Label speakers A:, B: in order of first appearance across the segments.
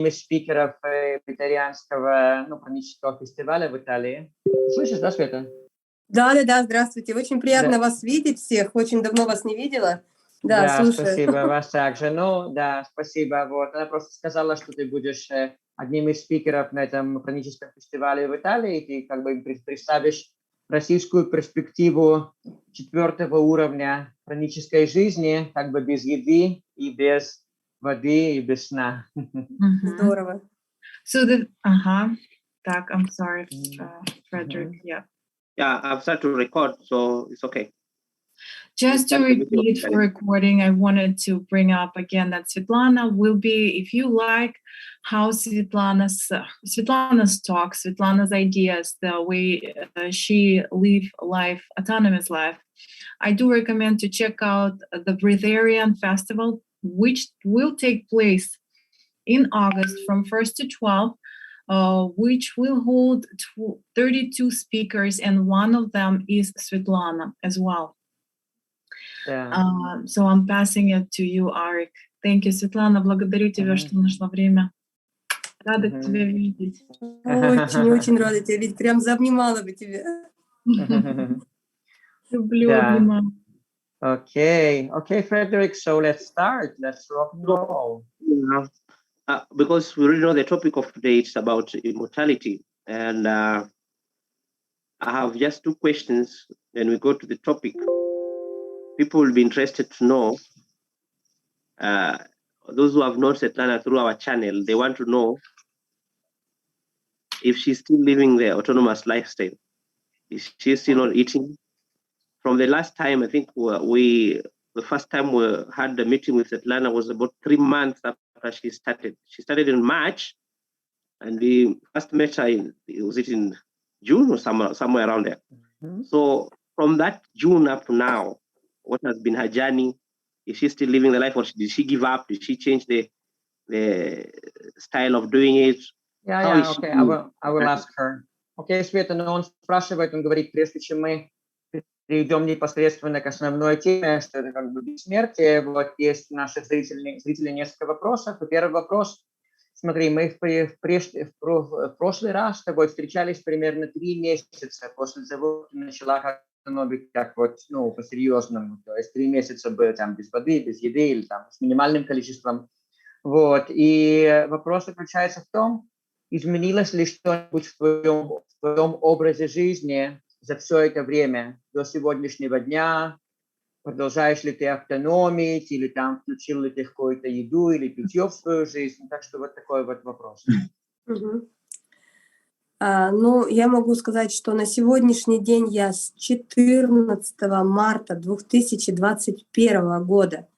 A: из спикеров вегетарианского хронического фестиваля в Италии. Слышишь, да, Света?
B: Да, здравствуйте. Очень приятно вас видеть всех. Очень давно вас не видела. Да, слушаю.
A: Спасибо, вас также. Спасибо. Вот. Она просто сказала, что ты будешь одним из спикеров на этом хроническом фестивале в Италии, и ты как бы представишь российскую перспективу 4-го уровня хронической жизни, как бы без еды и без воды и без сна.
B: Здорово.
C: So Так, I'm sorry, Frederick. Yeah,
D: I've started to record, so it's okay.
C: Just to repeat for recording, I wanted to bring up again that Svetlana will be, if you like how Svetlana's talk, Svetlana's ideas, the way she live life, autonomous life, I do recommend to check out the Breatharian Festival, which will take place in August from 1st to 12th, which will hold 32 speakers, and one of them is Svetlana as well.
A: Yeah.
C: So I'm passing it to you, Arik. Thank you, Светлана. Благодарю тебя, что нашла время. Рада тебя видеть.
B: Очень рада тебя видеть. Прям заобнимала бы тебя.
C: Люблю обнимать.
A: Okay, Frederick. So let's start. Let's rock and roll.
D: Because we already know the topic of today is about immortality, and I have just 2 questions. Then we go to the topic. People will be interested to know, those who have known Svetlana through our channel, they want to know if she's still living the autonomous lifestyle. Is she still not eating? From the last time, I think the first time we had the meeting with Svetlana was about 3 months after she started. She started in March, and we first met her in June or somewhere around there. So from that June up to now, what has been her journey? Is she still living the life, or did she give up? Did she change the style of doing it?
A: Okay, I will ask her. Okay, Света, но он спрашивает, он говорит, прежде чем мы перейдем непосредственно к основной теме, что это как бы бессмертие, вот есть у наших зрителей несколько вопросов. И первый вопрос, смотри, мы в прошлый раз с тобой встречались примерно 3 месяца после того, как начала как по-серьезному, то есть 3 месяца было там без воды, без еды или там с минимальным количеством. Вот. И вопрос заключается в том, изменилось ли что-нибудь в твоем образе жизни за все это время, до сегодняшнего дня? Продолжаешь ли ты автономить, или там включил ли ты какую-то еду или питье в свою жизнь? Так что вот такой вот вопрос.
B: Я могу сказать, что на сегодняшний день я с 14 марта 2021 года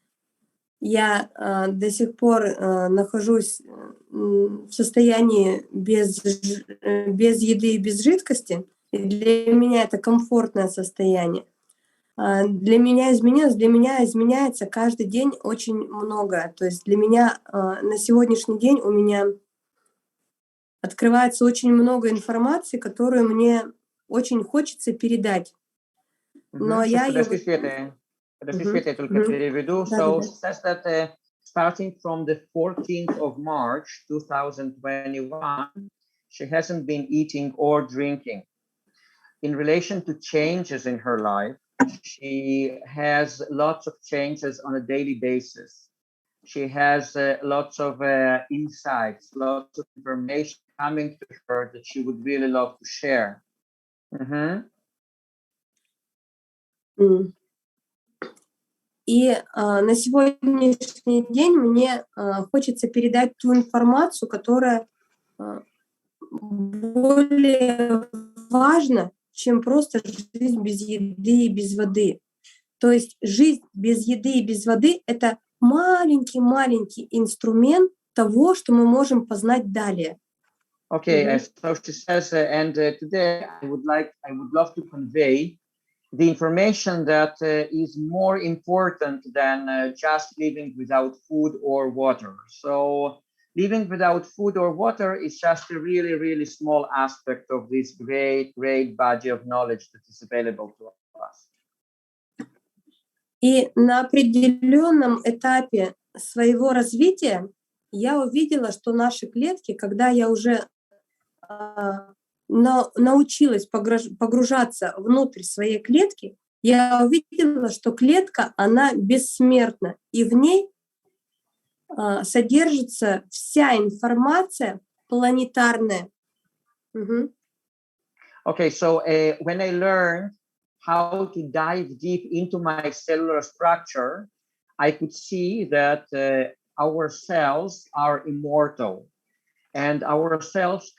B: я до сих пор нахожусь в состоянии без еды и без жидкости. И для меня это комфортное состояние. Для меня изменяется каждый день очень много. То есть для меня на сегодняшний день у меня открывается очень много информации, которую мне очень хочется передать. Но я
A: Подожди, Света, я только переведу. So she says that starting from the 14th of March 2021, she hasn't been eating or drinking. In relation to changes in her life, she has lots of changes on a daily basis. She has lots of insights, lots of information coming to her that she would really love to share.
B: И на сегодняшний день мне хочется передать ту информацию, которая более важна, чем просто жизнь без еды и без воды. То есть жизнь без еды и без воды — это маленький инструмент того, что мы можем познать далее.
A: Okay, so she says, and today I would love to convey the information that is more important than just living without food or water. So living without food or water is just a really, really small aspect of this great body of knowledge that is available to us.
B: И на определенном этапе своего развития я увидела, что наши клетки, когда я уже научилась погружаться внутрь своей клетки, я увидела, что клетка, она бессмертна, и в ней содержится вся информация планетарная.
A: Okay, so when I learned how to dive deep into my cellular structure, I could see that our cells are immortal, and our cells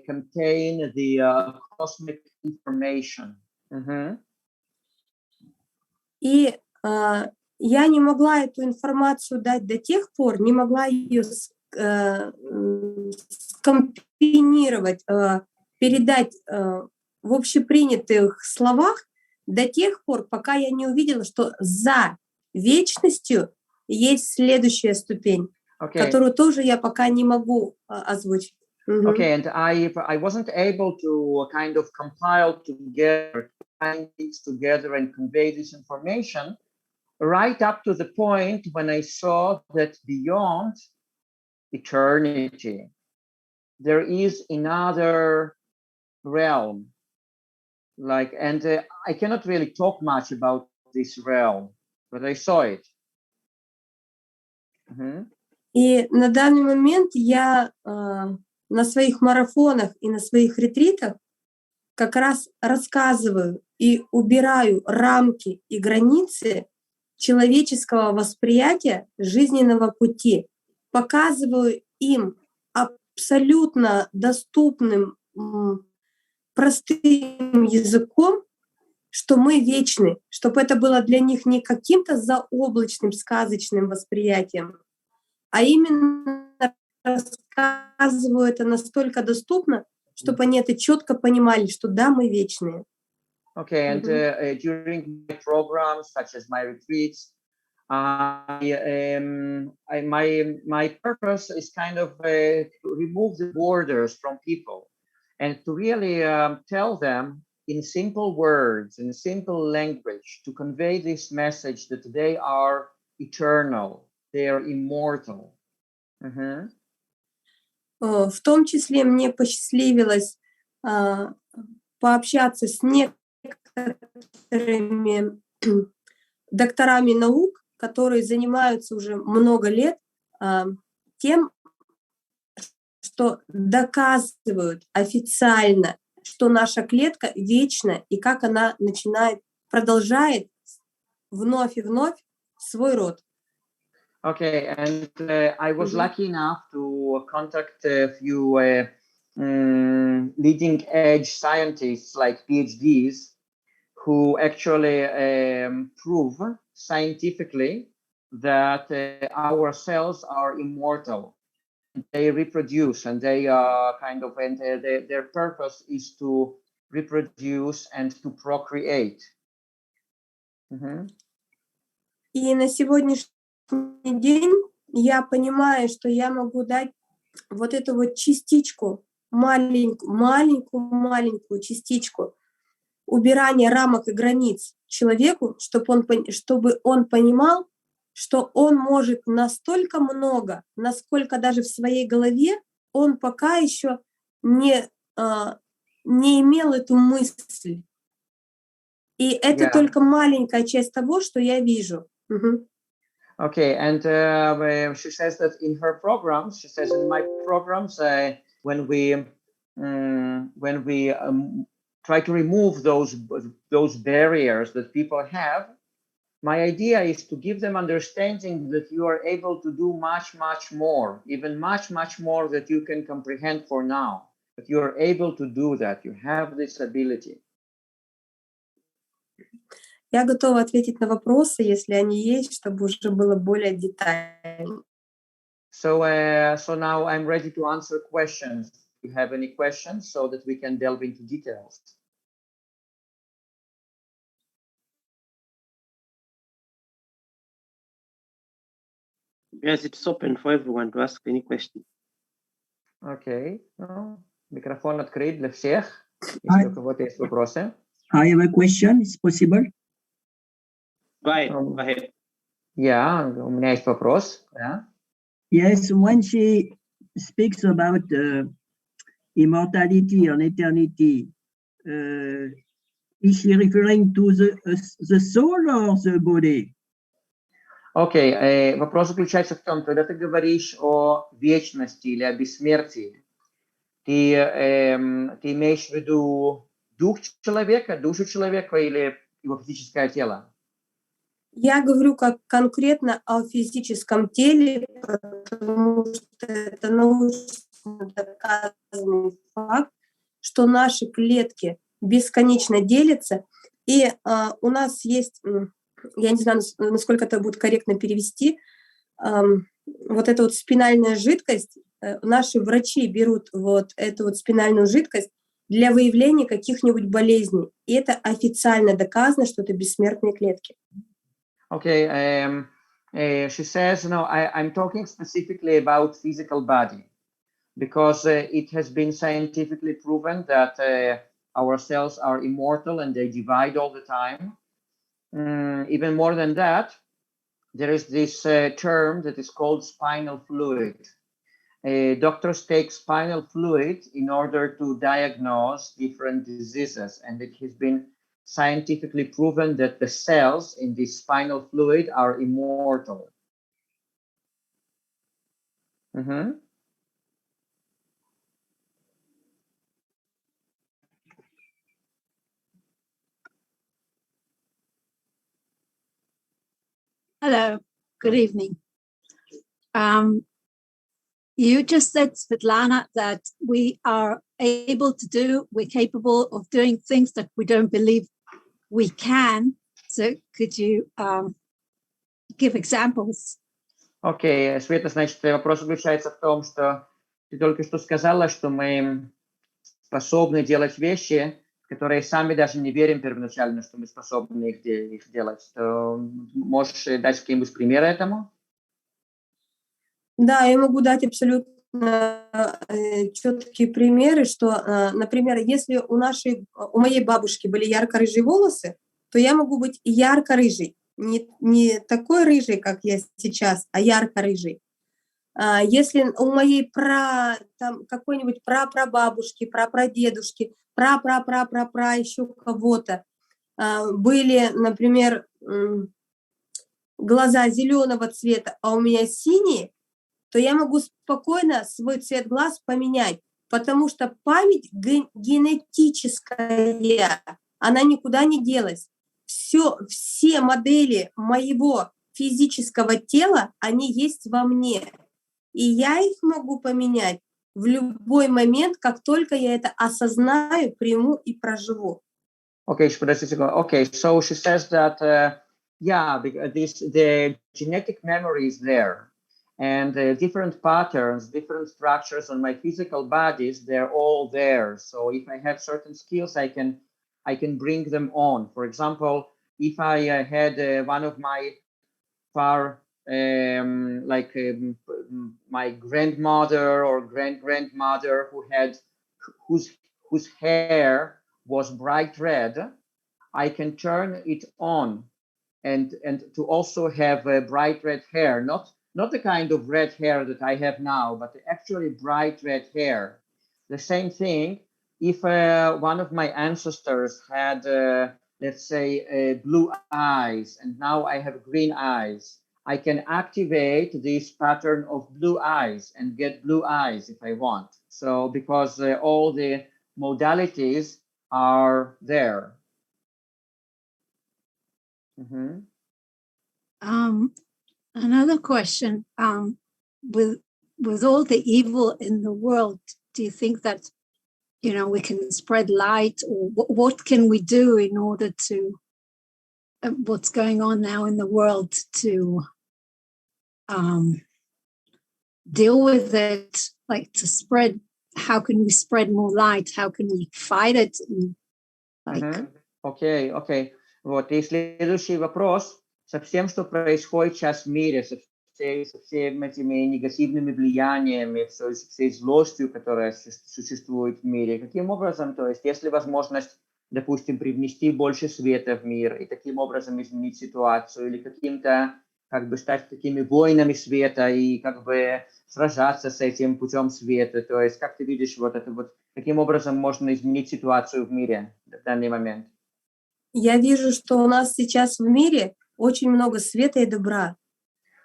A: contain the cosmic information.
B: И я не могла эту информацию дать до тех пор, не могла ее скомпинировать, передать в общепринятых словах до тех пор, пока я не увидела, что за вечностью есть следующая ступень, которую тоже я пока не могу озвучить.
A: Okay, and I wasn't able to kind of compile together, things together and convey this information right up to the point when I saw that beyond eternity, there is another realm. Like, and I cannot really talk much about this realm, but I saw it.
B: И на данный момент я на своих марафонах и на своих ретритах как раз рассказываю и убираю рамки и границы человеческого восприятия жизненного пути, показываю им абсолютно доступным, простым языком, что мы вечны, чтобы это было для них не каким-то заоблачным, сказочным восприятием, а именно рассказываю это настолько доступно, чтобы они это четко понимали, что да, мы вечные.
A: Okay, and during my programs, such as my retreats, my purpose is kind of to remove the borders from people and to really tell them in simple words, in simple language, to convey this message that they are eternal, they are immortal.
B: В том числе мне посчастливилось пообщаться с некоторыми докторами наук, которые занимаются уже много лет тем, что доказывают официально, что наша клетка вечна и как она продолжает вновь и вновь свой род.
A: Okay, and I was lucky enough to contact a few leading edge scientists like PhDs who actually prove scientifically that our cells are immortal. They reproduce and they kind of, and their purpose is to reproduce and to procreate.
B: И на сегодняшний день я понимаю, что я могу дать вот эту вот частичку, маленькую частичку убирания рамок и границ человеку, чтобы он понимал, что он может настолько много, насколько даже в своей голове он пока еще не имел эту мысль. И это только маленькая часть того, что я вижу.
A: Okay, and she says that in her programs, she says in my programs, when we try to remove those barriers that people have, my idea is to give them understanding that you are able to do much more, even much more that you can comprehend for now. That you are able to do that. You have this ability.
B: Я готова ответить на вопросы, если они есть, чтобы уже было более детально.
A: So now I'm ready to answer questions. Do you have any questions so that we can delve into details?
D: Yes, it's open for everyone to ask any question.
A: Okay. Микрофон открыт для всех. Если у кого-то есть вопросы.
E: I have a question. Is possible?
D: Go ahead.
A: У меня есть вопрос. Yeah.
E: Yes, when she speaks about immortality and eternity, is she referring to the soul or the body?
A: Окей, вопрос заключается в том, когда ты говоришь о вечности или о бессмертии, ты имеешь в виду дух человека, душу человека или его физическое тело?
B: Я говорю как конкретно о физическом теле, потому что это научно доказанный факт, что наши клетки бесконечно делятся, и у нас есть, я не знаю, насколько это будет корректно перевести, вот эта вот спинальная жидкость, наши врачи берут вот эту вот спинальную жидкость для выявления каких-нибудь болезней, и это официально доказано, что это бессмертные клетки.
A: Okay, she says, no, I'm talking specifically about physical body, because it has been scientifically proven that our cells are immortal and they divide all the time. Even more than that, there is this term that is called spinal fluid. Doctors take spinal fluid in order to diagnose different diseases, and it has been scientifically proven that the cells in this spinal fluid are immortal.
F: Hello, good evening. You just said, Svetlana, that we are able to do, we're capable of doing things that we don't believe we can. So could you give examples?
A: Окей, Света, значит, вопрос заключается в том, что ты только что сказала, что мы способны делать вещи, которые сами даже не верим первоначально, что мы способны их делать. Можешь дать какие-нибудь примеры этому?
B: Да, я могу дать абсолютно четкие примеры, что, например, если у моей бабушки были ярко-рыжие волосы, то я могу быть ярко-рыжей, не такой рыжий, как я сейчас, а ярко-рыжий. Если у моей какой-нибудь прапрабабушки, прапрадедушки, пра еще кого-то были, например, глаза зеленого цвета, а у меня синие, то я могу спокойно свой цвет глаз поменять, потому что память генетическая, она никуда не делась. Все модели моего физического тела, они есть во мне. И я их могу поменять в любой момент, как только я это осознаю, приму и проживу.
A: Okay, so she says that, the genetic memory is there. And different patterns, different structures on my physical bodies, they're all there. So if I have certain skills, I can bring them on. For example, if I had one of my my grandmother or great-grandmother whose hair was bright red, I can turn it on and to also have bright red hair, not the kind of red hair that I have now, but actually bright red hair. The same thing, if one of my ancestors had, let's say, blue eyes, and now I have green eyes, I can activate this pattern of blue eyes and get blue eyes if I want. So because all the modalities are there.
F: Another question, with all the evil in the world, do you think that, we can spread light, or what can we do in order to, what's going on now in the world, to deal with it, like to spread, how can we spread more light, how can we fight it?
A: Окей. Вот, и следующий вопрос. Со всем, что происходит сейчас в мире, со всеми этими негативными влияниями, всей злостью, которая существует в мире, каким образом, то есть, есть ли возможность, допустим, привнести больше света в мир и таким образом изменить ситуацию, или каким-то как бы стать такими воинами света и как бы сражаться с этим путем света. То есть как ты видишь вот это вот, каким образом можно изменить ситуацию в мире в данный момент?
B: Я вижу, что у нас сейчас в мире очень много света и добра.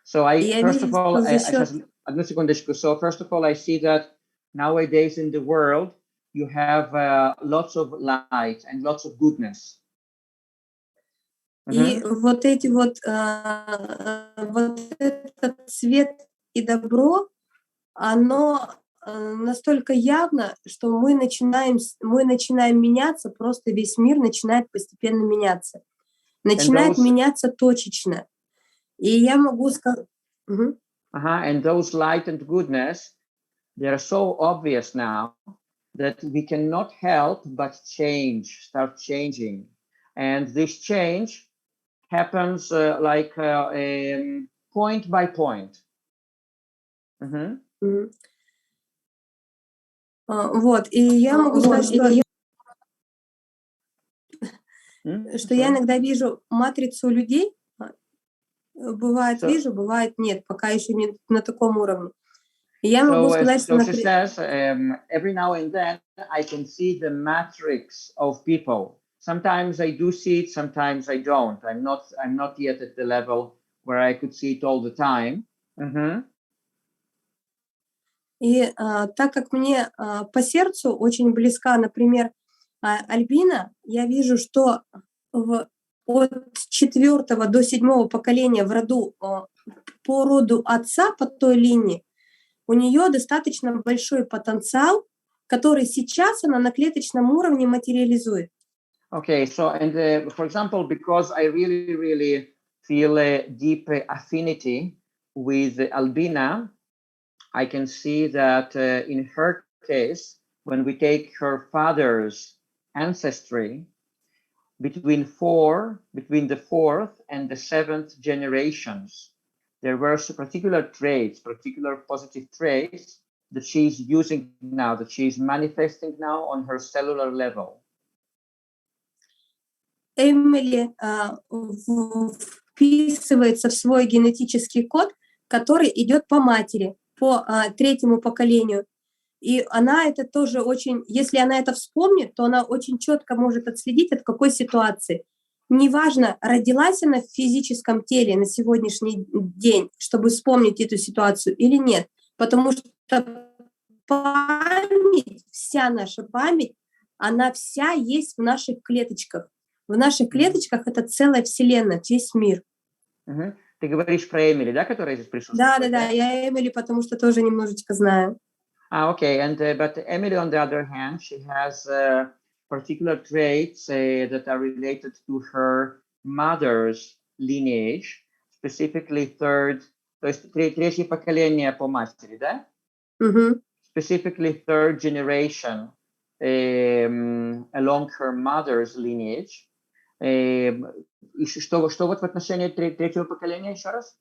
A: So
B: И я
A: first
B: вижу,
A: of all,
B: что за счет...
A: одну секундочку. So first of all, I see that nowadays in the world, you have lots of light and lots of goodness.
B: И вот эти вот этот свет и добро, оно настолько явно, что мы начинаем меняться, просто весь мир начинает постепенно меняться. Начинает меняться точечно. И я могу сказать...
A: And those light and goodness, they are so obvious now that we cannot help but start changing. And this change happens point by point.
B: Вот, и я могу сказать, что я иногда вижу матрицу людей, бывает вижу, бывает нет, пока еще не на таком уровне. И я могу сказать, что...
A: she says, every now and then I can see the matrix of people. Sometimes I do see it, sometimes I don't. I'm not yet at the level where I could see it all the time.
B: И так как мне по сердцу очень близка, например, Альбина, я вижу, что от 4-го до 7-го поколения в роду, по роду отца, по той линии, у нее достаточно большой потенциал, который сейчас она на клеточном уровне материализует.
A: Okay, so and for example, because I really feel a deep affinity with Albina, I can see that in her case, when we take her father's ancestry, between the 4th and the 7th generations, there were particular positive traits that she's using now, that she's manifesting now on her cellular level.
B: Эмили вписывается в свой генетический код, который идет по матери, по 3-му поколению. И она это тоже очень, если она это вспомнит, то она очень четко может отследить, от какой ситуации. Неважно, родилась она в физическом теле на сегодняшний день, чтобы вспомнить эту ситуацию или нет. Потому что память, вся наша память, она вся есть в наших клеточках. В наших клеточках это целая вселенная, весь мир.
A: Ты говоришь про Эмили, да, которая здесь присутствует?
B: Да, я Эмили, потому что тоже немножечко знаю.
A: Okay, but Emily, on the other hand, she has particular traits that are related to her mother's lineage, specifically third, то есть третье поколение по матери, да? Specifically third generation along her mother's lineage. И что вот в отношении третьего поколения еще раз?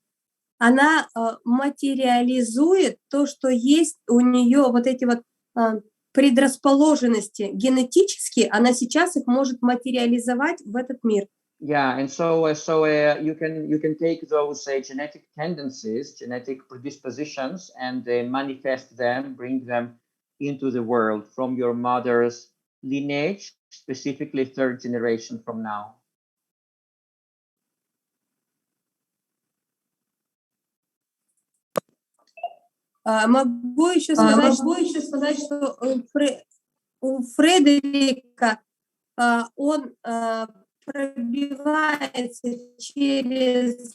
B: Она материализует то, что есть у нее, вот эти вот предрасположенности генетические, она сейчас их может материализовать в этот мир.
A: Yeah, and so you can take those genetic tendencies, genetic predispositions, and manifest them, bring them into the world from your mother's lineage, specifically third generation from now.
B: Могу еще сказать, что у Фредерика он пробивается через,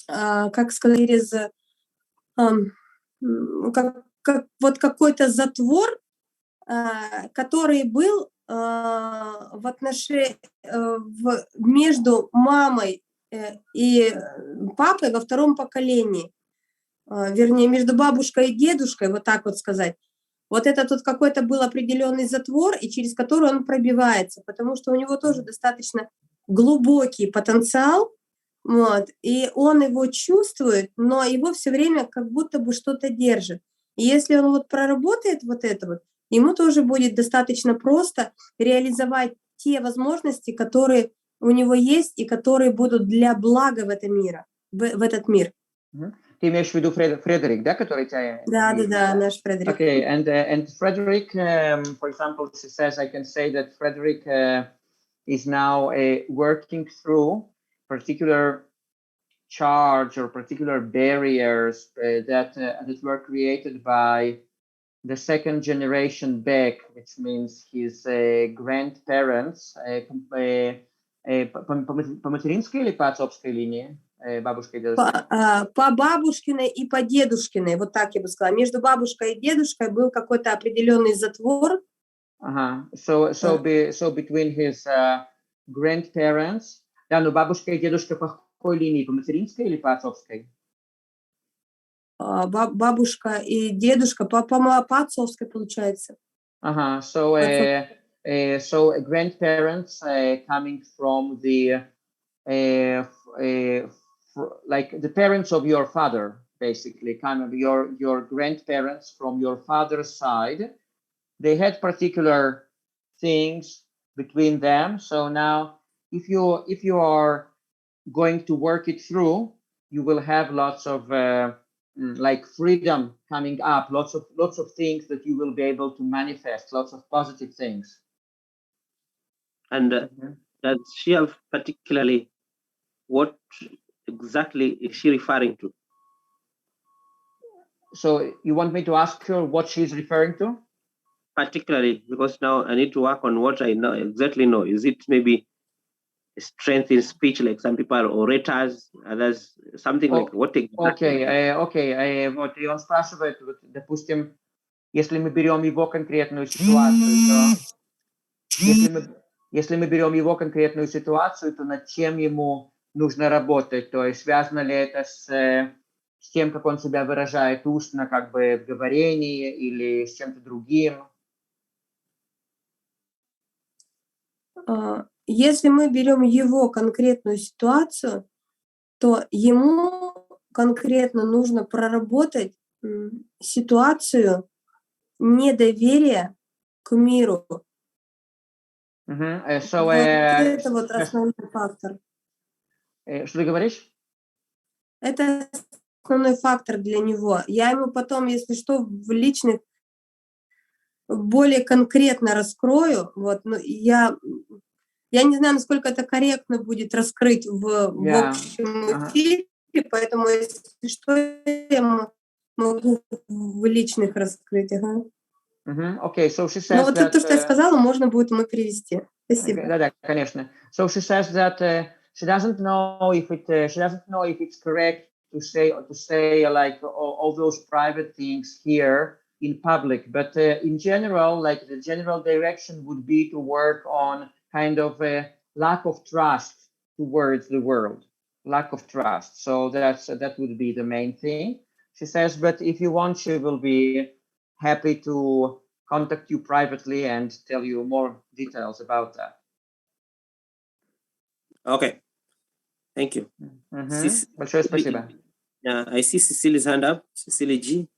B: как сказать, через вот какой-то затвор, который был между мамой и папой во 2-м поколении, вернее, между бабушкой и дедушкой, вот так вот сказать. Вот это тут какой-то был определенный затвор, и через который он пробивается, потому что у него тоже достаточно глубокий потенциал, вот, и он его чувствует, но его все время как будто бы что-то держит. И если он вот проработает вот это вот, ему тоже будет достаточно просто реализовать те возможности, которые у него есть и которые будут для блага в этот мир.
A: Ты имеешь в виду Фредерик, да, который тебя...
B: Да, наш Фредерик.
A: Okay, and Frederick, for example, she says, I can say that Frederick is now working through particular charge or particular barriers that were created by the second generation back, which means his grandparents, по материнской или по отцовской линии? Бабушка и дедушка?
B: По бабушкиной и по дедушкиной, вот так я бы сказала. Между бабушкой и дедушкой был какой-то определенный затвор.
A: So between his grandparents, да, но бабушка и дедушка по какой линии? По материнской или по отцовской?
B: Бабушка и дедушка по отцовской, получается.
A: So grandparents coming from the like the parents of your father, basically, kind of your grandparents from your father's side. They had particular things between them. So now, if you are going to work it through, you will have lots of like freedom coming up, lots of things that you will be able to manifest, lots of positive things.
D: And does she have particularly what exactly is she referring to?
A: So you want me to ask her what she's referring to?
D: Particularly, because now I need to work on what I know exactly know. Is it maybe strength in speech, like some people are orators, others something like what exactly?
A: Окей, вот и он спрашивает, вот, допустим, если мы берем его конкретную ситуацию, то если мы берем его конкретную ситуацию, то над чем ему нужно работать, то есть связано ли это с тем, как он себя выражает устно, как бы в говорении, или с чем-то другим?
B: Если мы берем его конкретную ситуацию, то ему конкретно нужно проработать ситуацию недоверия к миру. Это вот основной фактор.
A: Что ты говоришь?
B: Это основной фактор для него. Я ему потом, если что, в личных более конкретно раскрою. Вот, но я не знаю, насколько это корректно будет раскрыть в общем эфире, поэтому, если что, я могу в личных раскрыть.
A: Okay, so she says
B: но вот то, что я сказала, можно будет ему перевести. Спасибо.
A: Да, конечно. So she says that she doesn't know if it's correct to say like all those private things here in public, but in general, like the general direction would be to work on kind of a lack of trust towards the world, lack of trust. So that would be the main thing. She says, but if you want, she will be happy to contact you privately and tell you more details about that.
D: Okay, thank you.
A: Большое спасибо.
D: I see Cecily's hand up. Cecily G.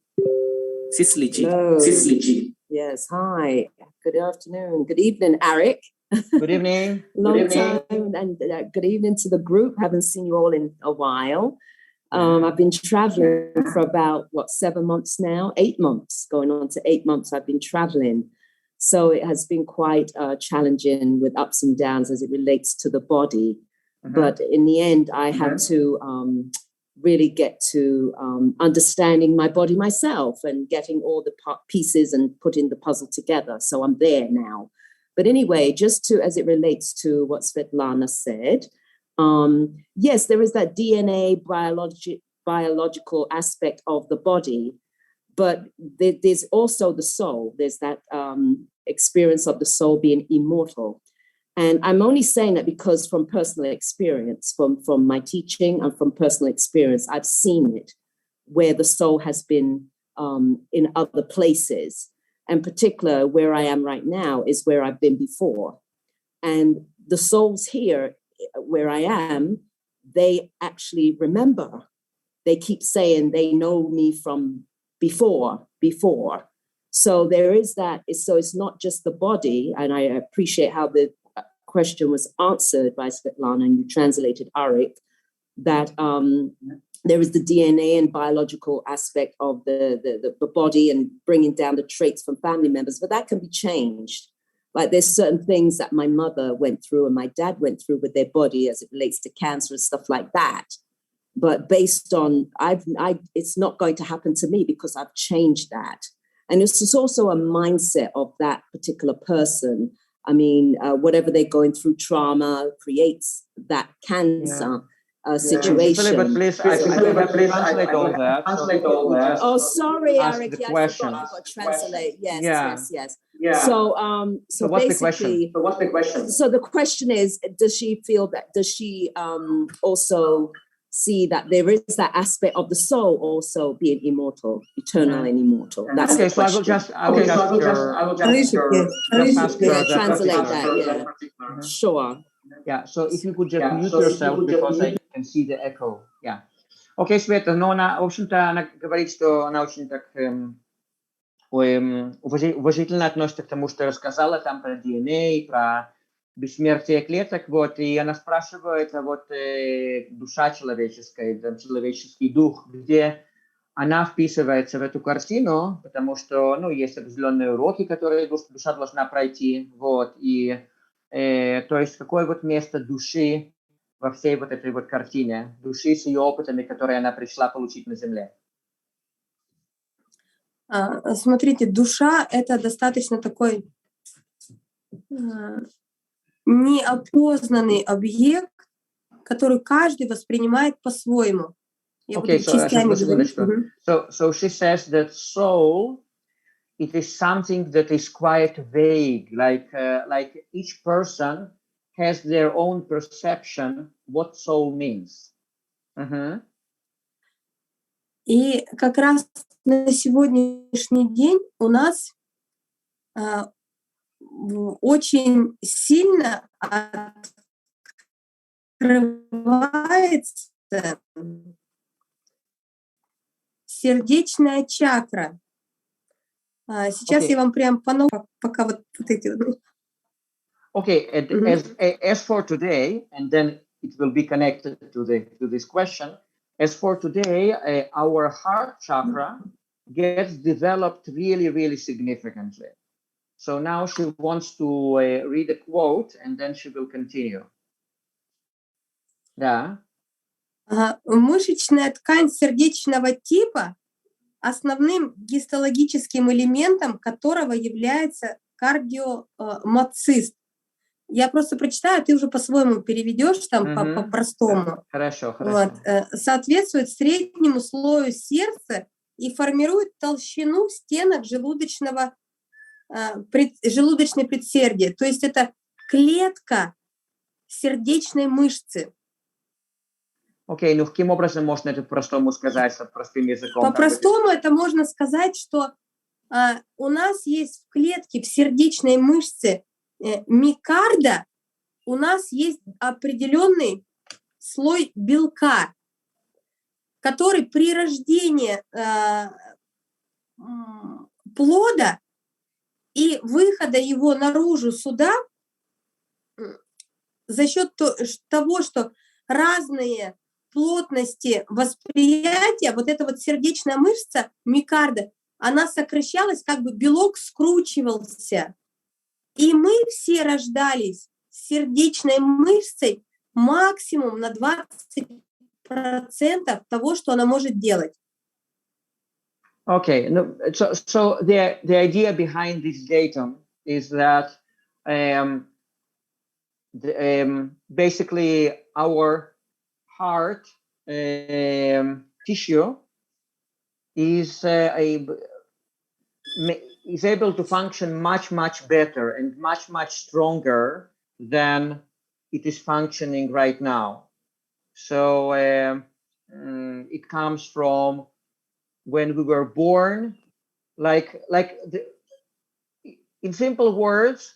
G: Hello.
D: Cecily G.
G: Yes, hi. Good afternoon. Good evening, Eric.
A: Good evening.
G: Long time, and good evening to the group. Haven't seen you all in a while. I've been traveling for about, 7 months now? 8 months, going on to 8 months I've been traveling. So it has been quite challenging with ups and downs as it relates to the body. But in the end, I had to really get to understanding my body myself and getting all the pieces and putting the puzzle together. So I'm there now. But anyway, just as it relates to what Svetlana said, yes, there is that DNA biological aspect of the body, but there's also the soul. There's that experience of the soul being immortal. And I'm only saying that because from personal experience, from my teaching and from personal experience, I've seen it where the soul has been in other places. And particular where I am right now is where I've been before. And the souls here where I am, they actually remember. They keep saying they know me from before. So there is that. So it's not just the body. And I appreciate how the question was answered by Svetlana, and you translated Arik, that there is the DNA and biological aspect of the body and bringing down the traits from family members, but that can be changed. Like there's certain things that my mother went through and my dad went through with their body as it relates to cancer and stuff like that. But based on, it's not going to happen to me because I've changed that. And it's just also a mindset of that particular person. I mean, whatever they're going through, trauma creates that cancer situation.
A: But please, I translate all that.
G: Oh, sorry,
A: ask
G: Eric.
A: the
G: Yeah, I
A: question.
G: forgot. I've got to translate. Yes,
A: Yeah.
G: yes.
A: Yeah.
G: So
A: what's the
G: basically,
A: question?
G: So the question is, does she also see that there is that aspect of the soul also being immortal, eternal and immortal? That's
A: okay,
G: the question.
A: I will just
G: translate that. Yeah, sure.
A: Yeah, so if you could just mute yourself because I can see the echo. Yeah. Окей, Света, но она, в общем-то, она говорит, что она очень так уважительно относится к тому, что рассказала там про DNA, про бессмертие клеток, вот, и она спрашивает, душа человеческая, человеческий дух, где она вписывается в эту картину, потому что, есть определенные уроки, которые душа должна пройти, вот, и, то есть, какое место души во всей этой картине, души с ее опытами, которые она пришла получить на Земле.
B: Смотрите, душа — это достаточно такой неопознанный объект, который каждый воспринимает по-своему.
A: Okay, so she says that soul, it is something that is quite vague, like each person has their own perception what soul means.
B: И как раз на сегодняшний день у нас очень сильно открывается сердечная чакра. Сейчас я вам прям по-новому, пока вот эти.
A: Okay, as for today, and then it will be connected to this question. As for today, our heart chakra gets developed really, really significantly. So now she wants to read a quote, and then she will continue. Да.
B: Мышечная ткань сердечного типа, основным гистологическим элементом которого является кардиомоцист. Я просто прочитаю, ты уже по-своему переведешь там по-простому.
A: Хорошо.
B: Вот. Соответствует среднему слою сердца и формирует толщину в стенах желудочной предсердия. То есть это клетка сердечной мышцы.
A: Окей, каким образом можно это по-простому сказать, простым языком?
B: По-простому это можно сказать, что у нас есть в клетке, в сердечной мышце миокарда, у нас есть определенный слой белка, который при рождении плода и выхода его наружу сюда за счет того, что разные плотности восприятия, вот эта вот сердечная мышца миокарда, она сокращалась, как бы белок скручивался. И мы все рождались с сердечной мышцей максимум на 20% того, что она может делать.
A: Okay, so the idea behind this datum is that basically our heart tissue is able to function much better and much stronger than it is functioning right now. So it comes from when we were born, in simple words,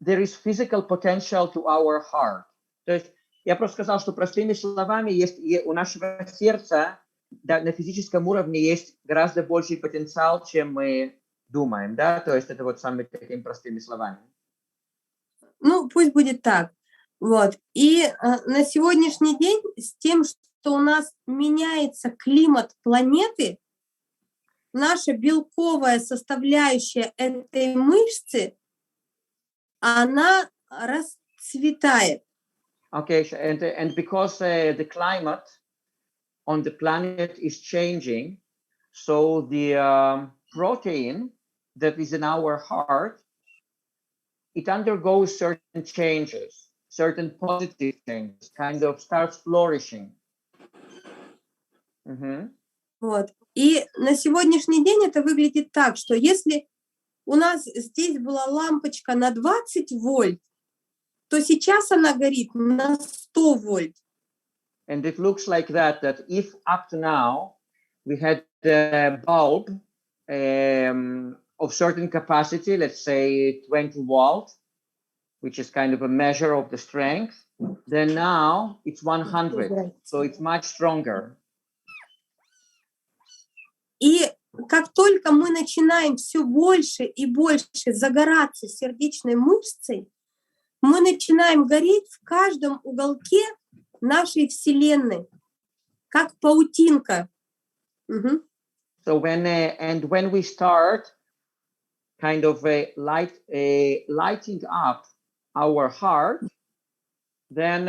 A: there is physical potential to our heart. То есть я просто сказал, что простыми словами есть у нашего сердца на физическом уровне есть гораздо больший потенциал, чем мы думаем, да, то есть это вот самыми такими простыми словами.
B: Ну, пусть будет так. Вот. И на сегодняшний день с тем, что у нас меняется климат планеты, наша белковая составляющая этой мышцы, она расцветает.
A: Okay, and because the climate on the planet is changing, so the protein that is in our heart, it undergoes certain changes, certain positive changes, kind of starts flourishing.
B: Вот. И на сегодняшний день это выглядит так, что если у нас здесь была лампочка на 20 вольт, то сейчас она горит на 100 вольт.
A: And it looks like that if up to now we had a bulb of certain capacity, let's say 20 volt, which is kind of a measure of the strength, then now it's 100, so it's much stronger.
B: И как только мы начинаем все больше и больше загораться сердечной мышцей, мы начинаем гореть в каждом уголке нашей Вселенной, как паутинка.
A: So when we start kind of lighting up our heart, then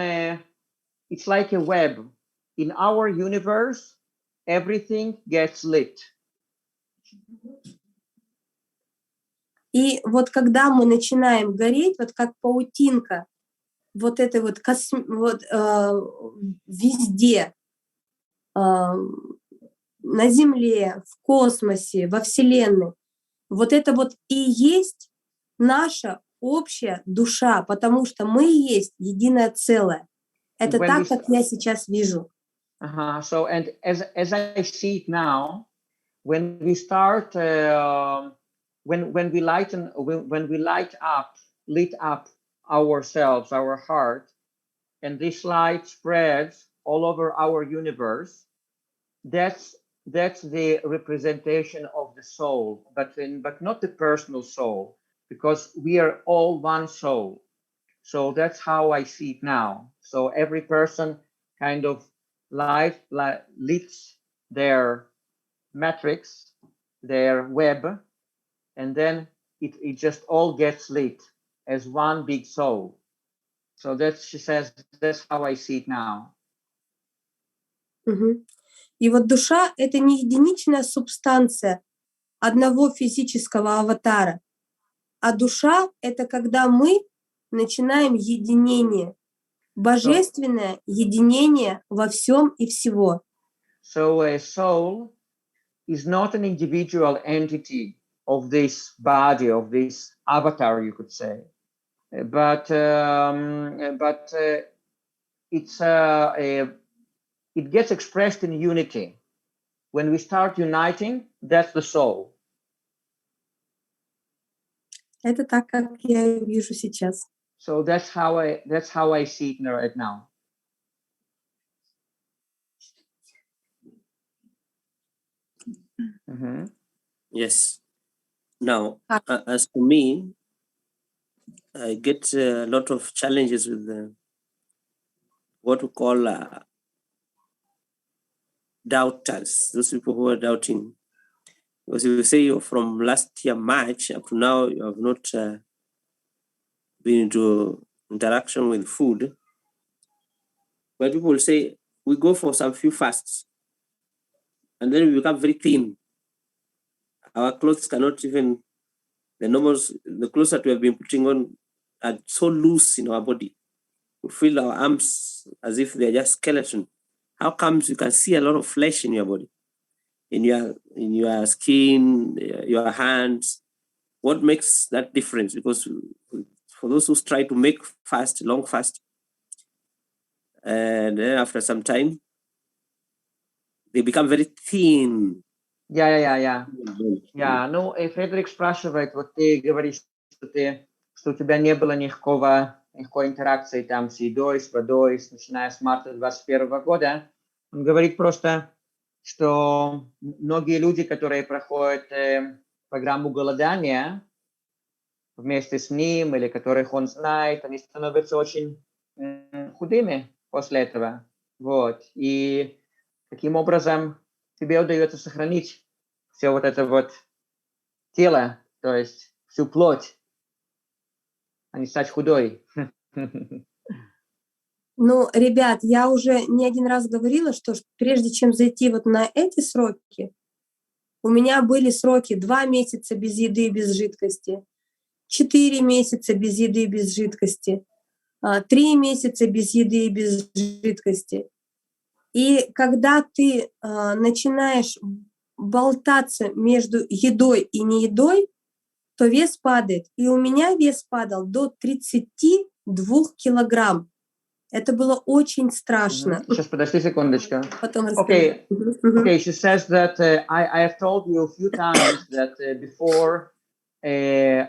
A: it's like a web. In our universe, everything gets lit.
B: И вот когда мы начинаем гореть, вот как паутинка, вот это вот, везде, на Земле, в космосе, во Вселенной, вот это вот и есть наша общая душа, потому что мы и есть единое целое. Это так, как я сейчас вижу.
A: So, and as I see it now, when we start, when we light up ourselves, our heart, and this light spreads all over our universe, that's the representation of the soul, but not the personal soul, because we are all one soul. So that's how I see it now. So every person kind of lights their matrix, their web, and then it just all gets lit as one big soul. So she says, that's how I see it now.
B: И вот душа — это не единичная субстанция одного физического аватара, а душа — это когда мы начинаем единение, божественное единение во всем и всего.
A: So a soul is not an individual entity of this body, of this avatar, you could say, but it gets expressed in unity. When we start uniting, that's the soul.
B: Это так, как я вижу сейчас.
A: So that's how I see it right now.
D: Yes. Now, as for me, I get a lot of challenges with what we call doubters, those people who are doubting. Because if you say from last year, March, up to now, you have not been into interaction with food. But people will say, we go for some few fasts, and then we become very thin. Our clothes cannot even, the clothes that we have been putting on are so loose in our body. We feel our arms as if they're just skeleton. How comes you can see a lot of flesh in your body, in your skin, your hands? What makes that difference? Because for those who try to make fast, long fast, and then after some time, they become very thin.
A: Я. Ну, Фредерик спрашивает, вот ты говоришь, что у тебя не было никакой интеракции там с едой, с водой, начиная с марта 2021 года. Он говорит просто, что многие люди, которые проходят программу голодания, вместе с ним или которых он знает, они становятся очень худыми после этого. Вот. И таким образом тебе удается сохранить все вот это вот тело, то есть всю плоть, а не стать худой.
B: Ну, ребят, я уже не один раз говорила, что прежде чем зайти вот на эти сроки, у меня были сроки 2 месяца без еды и без жидкости, 4 месяца без еды и без жидкости, 3 месяца без еды и без жидкости. И когда ты начинаешь болтаться между едой и неедой, то вес падает. И у меня вес падал до 32 килограмм. Это было очень страшно.
A: Сейчас, подожди секундочку.
B: Потом
A: Okay, okay. She says that I have told you a few times that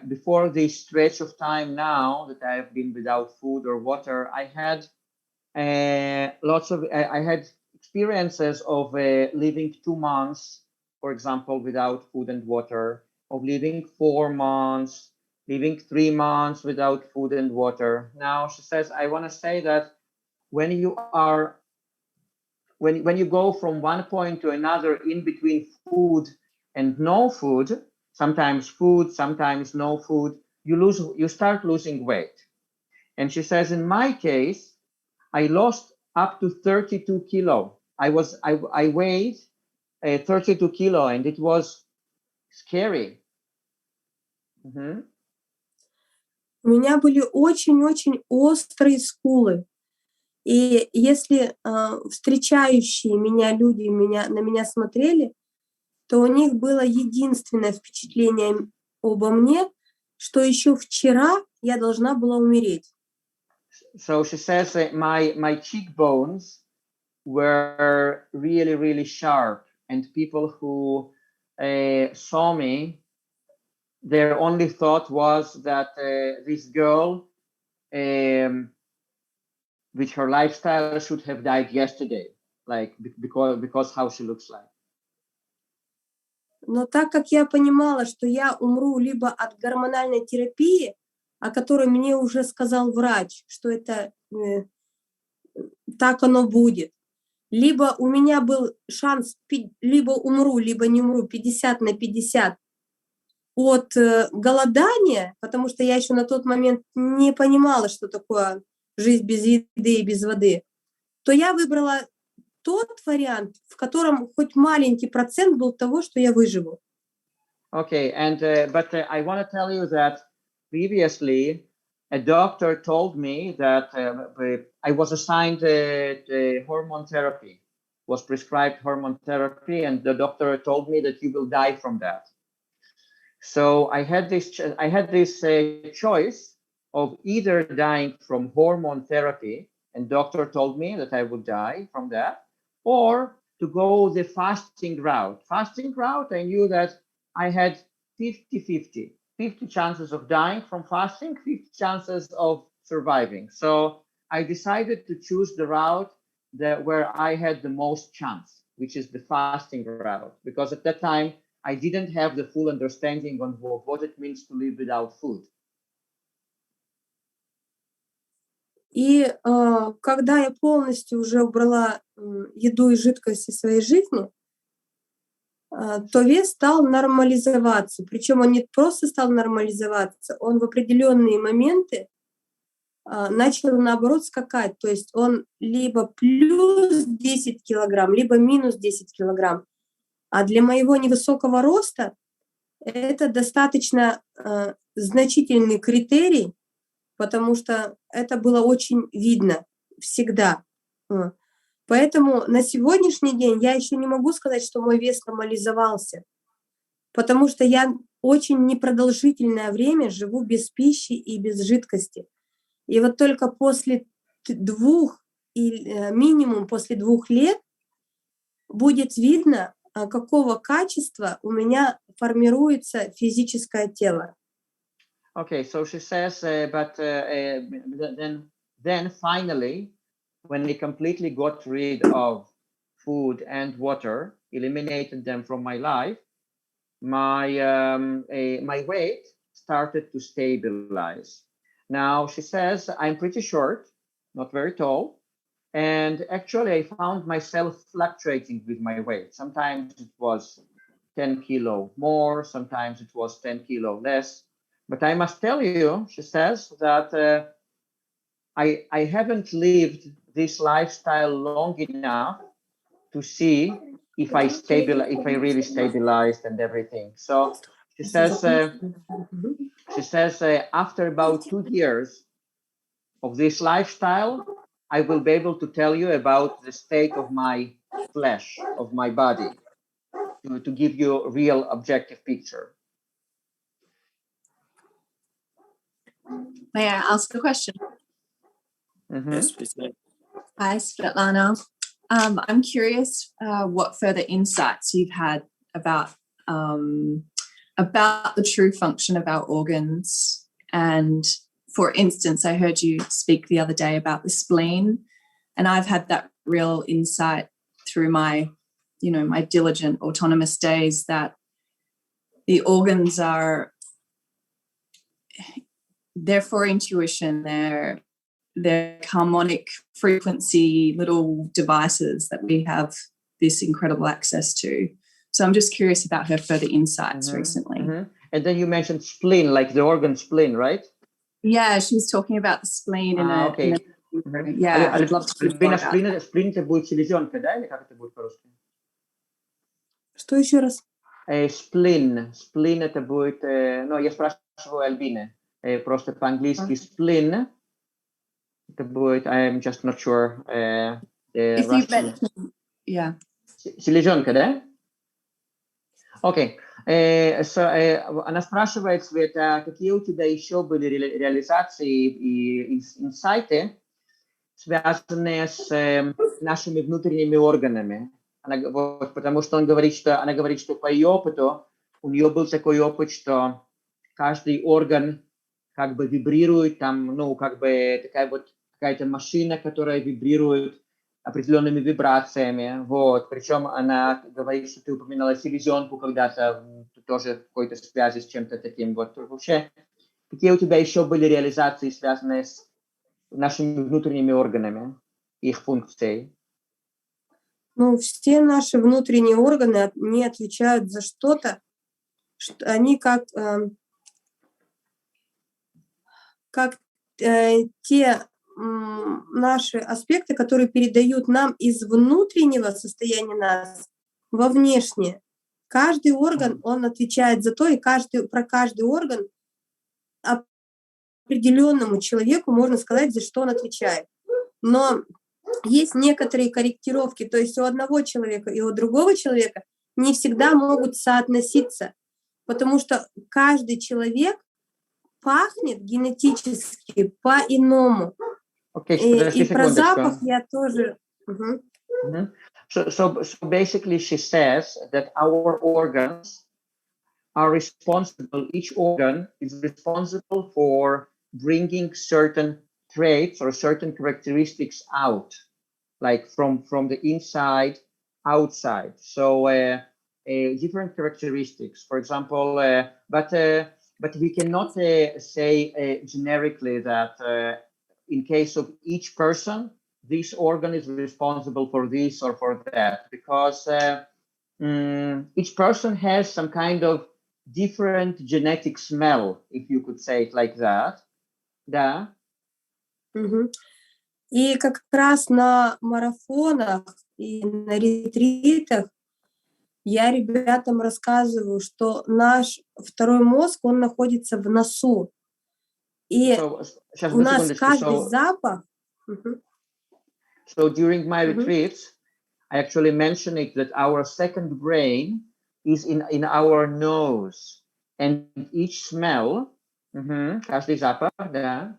A: before this stretch of time now that I have been without food or water, I had I had experiences of living 2 months, for example, without food and water, of living 4 months, living 3 months without food and water. Now she says, I want to say that when you go from one point to another in between food and no food, sometimes no food, you start losing weight. And she says, in my case, I lost up to 32 kilo. I weighed 32 kilo, and it was scary.
B: У меня были очень-очень острые скулы. И если встречающие меня люди на меня смотрели, то у них было единственное впечатление обо мне, что еще вчера я должна была умереть.
A: So she says my cheekbones were really, really sharp, and people who saw me, their only thought was that this girl, with her lifestyle, should have died yesterday, like because how she looks like.
B: Но так как я понимала, что я умру либо от гормональной терапии, о которой мне уже сказал врач, что это так оно будет, либо у меня был шанс, либо умру, либо не умру, 50/50 от голодания, потому что я еще на тот момент не понимала, что такое жизнь без еды и без воды, то я выбрала тот вариант, в котором хоть маленький процент был того, что я выживу.
A: Okay, and but I want to tell you that previously a doctor told me that I was assigned hormone therapy, was prescribed hormone therapy, and the doctor told me that you will die from that. So I had this choice of either dying from hormone therapy, and doctor told me that I would die from that, or to go the fasting route. Fasting route, I knew that I had 50-50 chances of dying from fasting, 50 chances of surviving. So I decided to choose the route where I had the most chance, which is the fasting route, because at that time I didn't have the full understanding on what it means to live without food.
B: И когда я полностью уже убрала еду и жидкость из своей жизни, то вес стал нормализоваться. Причем он не просто стал нормализоваться, он в определенные моменты начал наоборот скакать. То есть он либо плюс 10 килограмм, либо минус 10 килограмм. А для моего невысокого роста это достаточно значительный критерий, потому что это было очень видно всегда. Поэтому на сегодняшний день я еще не могу сказать, что мой вес нормализовался, потому что я очень непродолжительное время живу без пищи и без жидкости. И вот только после минимум после 2 лет будет видно, какого качества у меня формируется физическое тело.
A: Okay, so she says, but then finally, when we completely got rid of food and water, eliminated them from my life, my weight started to stabilize. Now, she says, I'm pretty short, not very tall, and actually I found myself fluctuating with my weight. Sometimes it was 10 kilo more, sometimes it was 10 kilo less. But I must tell you, she says, that I haven't lived this lifestyle long enough to see if I really stabilized and everything. So she says, after about 2 years of this lifestyle, I will be able to tell you about the state of my flesh, of my body, to give you a real objective picture.
H: May I ask a question?
I: Yes, please.
H: Hi, Svetlana. I'm curious what further insights you've had about the true function of our organs. And for instance, I heard you speak the other day about the spleen, and I've had that real insight through my diligent autonomous days that the organs they're for intuition, they're harmonic frequency little devices that we have this incredible access to. So I'm just curious about her further insights recently.
A: And then you mentioned spleen, like the organ spleen, right?
H: Yeah, she was talking about the spleen
A: okay.
H: Yeah, I'd love to hear more about that.
A: Сплин это будет селезенка, да, или как это будет по-русски?
B: Что еще раз?
A: Сплин это будет, я спрашиваю Альбины, просто по-английски сплин. Это будет, I'm just not sure.
H: If you mentioned, yeah.
A: Селезенка, да? Окей. Она спрашивает, Света, какие у тебя еще были реализации и инсайты, связанные с нашими внутренними органами. Потому что она говорит, что по ее опыту, у нее был такой опыт, что каждый орган как бы вибрирует, там, такая вот какая-то машина, которая вибрирует определенными вибрациями, причем она говорит, что ты упоминала селезенку когда-то, тоже в какой-то связи с чем-то таким, вообще, какие у тебя еще были реализации, связанные с нашими внутренними органами, их функцией?
B: Все наши внутренние органы, они отвечают за что-то, они как те наши аспекты, которые передают нам из внутреннего состояния нас во внешнее. Каждый орган, он отвечает за то, и про каждый орган определенному человеку можно сказать, за что он отвечает. Но есть некоторые корректировки, то есть у одного человека и у другого человека не всегда могут соотноситься, потому что каждый человек пахнет генетически по-иному. И про запах я тоже...
A: So basically she says that our organs are responsible, each organ is responsible for bringing certain traits or certain characteristics out, like from the inside, outside. So different characteristics, for example, but we cannot say generically that in case of each person, this organ is responsible for this or for that, because each person has some kind of different genetic smell, if you could say it like that. Да.
B: И как раз на марафонах и на ретритах я ребятам рассказываю, что наш второй мозг, он находится в носу. И у нас каждый запах...
A: So during my retreats, I actually mentioned it that our second brain is in our nose, and each smell, каждый запах, да.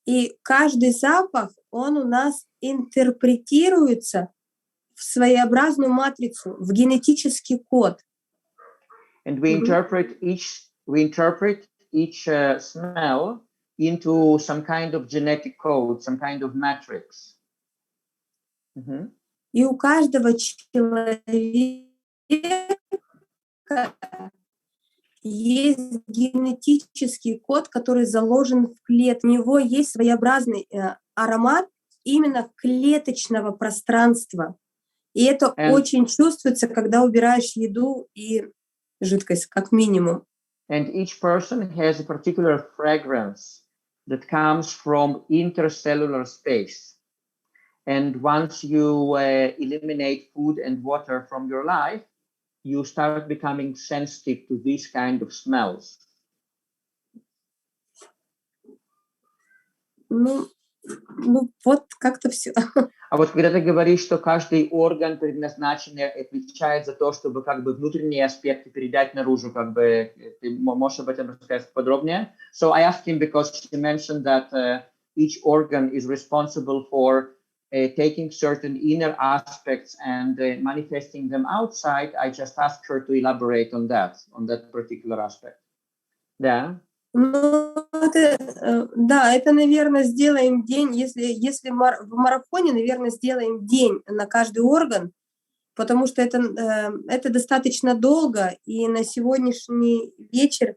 B: И каждый запах, он у нас интерпретируется в своеобразную матрицу, в генетический код.
A: And we interpret each smell into some kind of genetic code, some kind of matrix.
B: И у каждого человека есть генетический код, который заложен в клетке. У него есть своеобразный аромат именно клеточного пространства. И это очень чувствуется, когда убираешь еду и жидкость, как минимум.
A: And each person has a particular fragrance that comes from intercellular space. And once you eliminate food and water from your life, you start becoming sensitive to these kind of smells.
B: Ну вот как-то все.
A: А вот когда ты говоришь, что каждый орган предназначен и отвечает за то, чтобы как бы внутренние аспекты передать наружу, как бы ты можешь об этом рассказать подробнее? So I asked him because she mentioned that each organ is responsible for taking certain inner aspects and manifesting them outside. I just asked her to elaborate on that particular aspect. Да.
B: Ну, это, наверное, сделаем день, если в марафоне, наверное, сделаем день на каждый орган, потому что это достаточно долго, и на сегодняшний вечер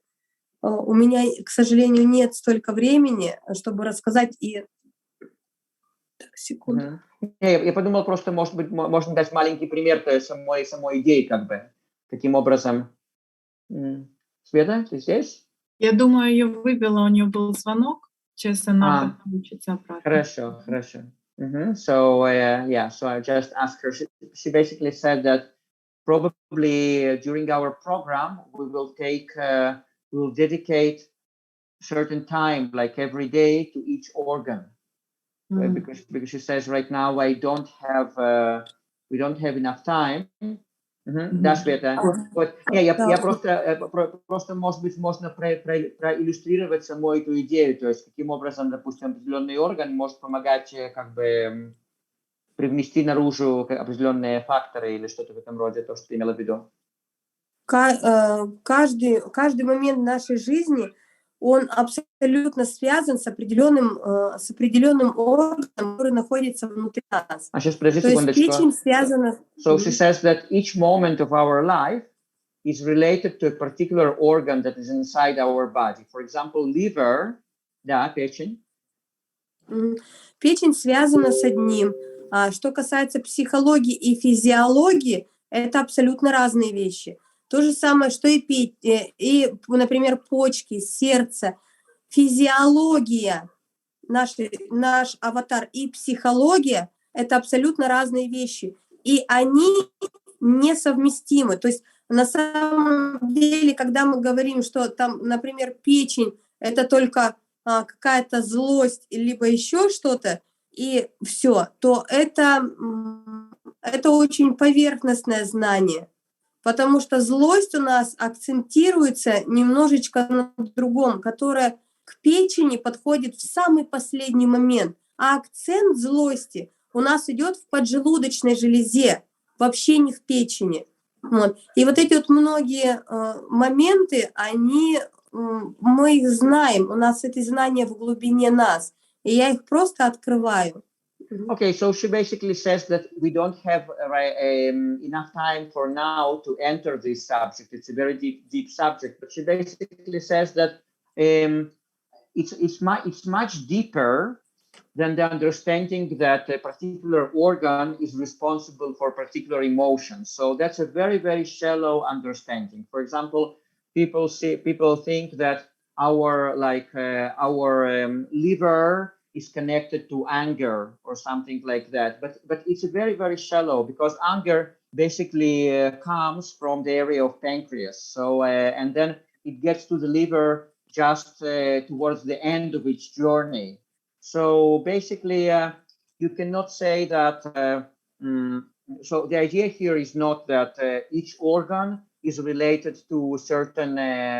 B: у меня, к сожалению, нет столько времени, чтобы рассказать и... Так, секунду.
A: Я подумал, просто, может быть, можно дать маленький пример самой идеи, как бы, каким образом. Света, ты здесь?
C: Я думаю, ее выбила, у нее был звонок. Сейчас она подключится обратно.
A: Хорошо. So I just asked her. She basically said that probably during our program we will dedicate certain time, like every day, to each organ, because she says right now we don't have enough time. Да, Света. Вот. Я просто, может быть, можно проиллюстрировать саму эту идею, то есть каким образом, допустим, определенный орган может помогать как бы привнести наружу определенные факторы или что-то в этом роде, то, что ты имела в виду.
B: Каждый момент нашей жизни, он абсолютно связан с определенным органом, который находится внутри нас.
A: А сейчас подожди секундочку.
B: То есть печень связана...
A: So she says that each moment of our life is related to a particular organ that is inside our body. For example, liver, да, печень.
B: Печень связана с одним. А что касается психологии и физиологии, это абсолютно разные вещи. То же самое, что и, например, почки, сердце, физиология, наш аватар и психология – это абсолютно разные вещи. И они несовместимы. То есть на самом деле, когда мы говорим, что там, например, печень – это только какая-то злость, либо еще что-то, и все, то это очень поверхностное знание. Потому что злость у нас акцентируется немножечко на другом, которая к печени подходит в самый последний момент. А акцент злости у нас идет в поджелудочной железе, вообще не в печени. Вот. И вот эти вот многие моменты, мы их знаем, у нас эти знания в глубине нас, и я их просто открываю.
A: Okay, so she basically says that we don't have enough time for now to enter this subject. It's a very deep subject, but she basically says that it's much deeper than the understanding that a particular organ is responsible for particular emotions. So that's a very, very shallow understanding. For example, people think that our liver is connected to anger or something like that, but it's very, very shallow, because anger basically comes from the area of pancreas. So and then it gets to the liver just towards the end of its journey. So basically, you cannot say that. So the idea here is not that each organ is related to certain